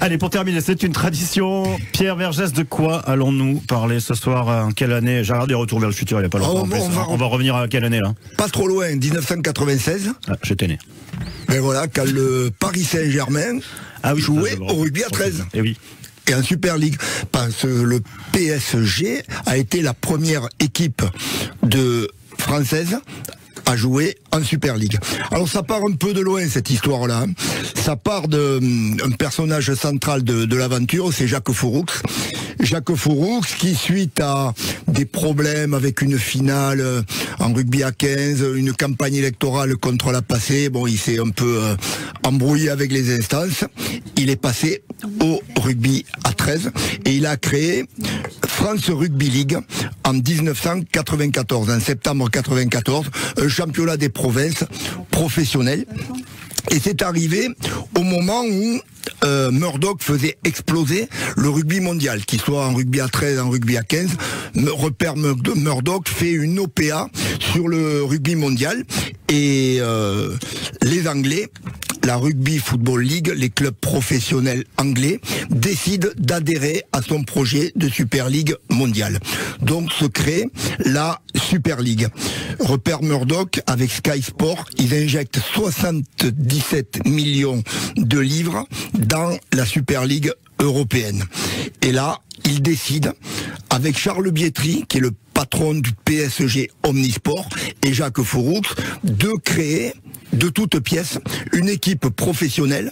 Allez, pour terminer, c'est une tradition. Pierre Vergès, de quoi allons-nous parler ce soir? En quelle année? J'ai regardé Retour vers le futur il n'y a pas longtemps. On va revenir à quelle année là? Pas trop loin, 1996. Ah, j'étais né. Mais voilà, quand le Paris Saint-Germain jouait au rugby à 13. Et oui. Et en Super League, parce que le PSG a été la première équipe française à jouer en Super League. Alors ça part un peu de loin cette histoire-là. Ça part d'un personnage central de l'aventure, c'est Jacques Fouroux. Jacques Fouroux qui, suite à des problèmes avec une finale en rugby à 15, une campagne électorale contre la passée, bon, il s'est un peu embrouillé avec les instances. Il est passé au rugby à 13 et il a créé France Rugby League en 1994, en septembre 94, un championnat des provinces professionnel. Et c'est arrivé au moment où Murdoch faisait exploser le rugby mondial, qu'il soit en rugby à 13, en rugby à 15. Rupert Murdoch fait une OPA sur le rugby mondial et les Anglais, la Rugby Football League, les clubs professionnels anglais, décident d'adhérer à son projet de Super League mondiale. Donc se crée la Super League. Rupert Murdoch, avec Sky Sport, ils injectent 77 millions de livres dans la Super League européenne. Et là, il décide, avec Charles Bietri, qui est le patron du PSG Omnisport, et Jacques Fouroux, de créer de toutes pièces une équipe professionnelle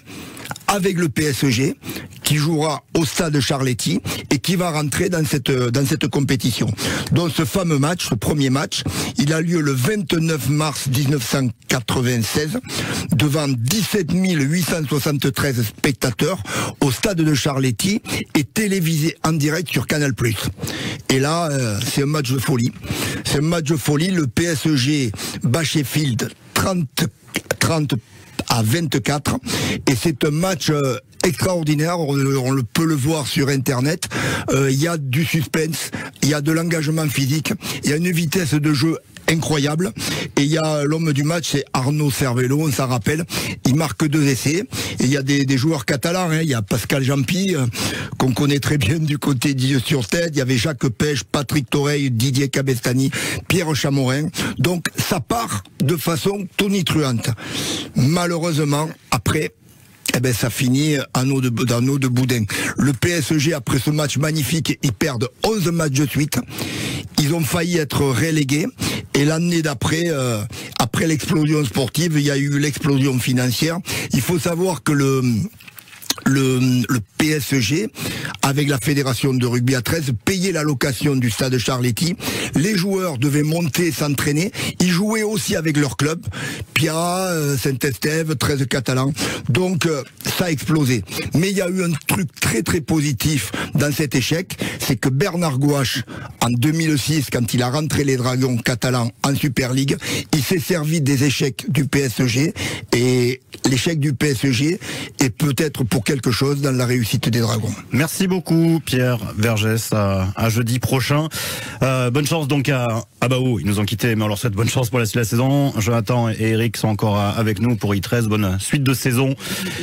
avec le PSG qui jouera au stade Charletti et qui va rentrer dans cette compétition. Donc ce fameux match, ce premier match, il a lieu le 29 mars 1996 devant 17 873 spectateurs au stade de Charletti et télévisé en direct sur Canal+. Et là, c'est un match de folie. C'est un match de folie. Le PSG bat Sheffield 30 à 24 et c'est un match extraordinaire, on peut le voir sur internet. Il y a du suspense, il y a de l'engagement physique, il y a une vitesse de jeu incroyable et il y a l'homme du match, c'est Arnaud Cervello, on s'en rappelle, il marque 2 essais et il y a des joueurs catalans, il y a Pascal Jampi qu'on connaît très bien du côté d'Ille-sur-Tête, il y avait Jacques Pêche, Patrick Toreil, Didier Cabestany, Pierre Chamorin, donc ça part de façon tonitruante. Malheureusement, après, ça finit en eau de boudin. Le PSG, après ce match magnifique, ils perdent 11 matchs de suite. Ils ont failli être relégués. Et l'année d'après, après l'explosion sportive, il y a eu l'explosion financière. Il faut savoir que le PSG, avec la fédération de rugby à 13, payait la location du stade Charletti. Les joueurs devaient monter, s'entraîner. Ils jouaient aussi avec leur club, Pia, Saint-Estève, 13 catalans. Donc, ça a explosé. Mais il y a eu un truc très très positif dans cet échec, c'est que Bernard Gouache, en 2006, quand il a rentré les Dragons catalans en Super League, il s'est servi des échecs du PSG et l'échec du PSG est peut-être pour quelque chose dans la réussite des Dragons. Merci beaucoup Pierre Vergès, à jeudi prochain. Bonne chance donc à Bao, ils nous ont quittés, mais on leur souhaite bonne chance pour la suite de la saison. Jonathan et Eric sont encore avec nous pour I13, bonne suite de saison.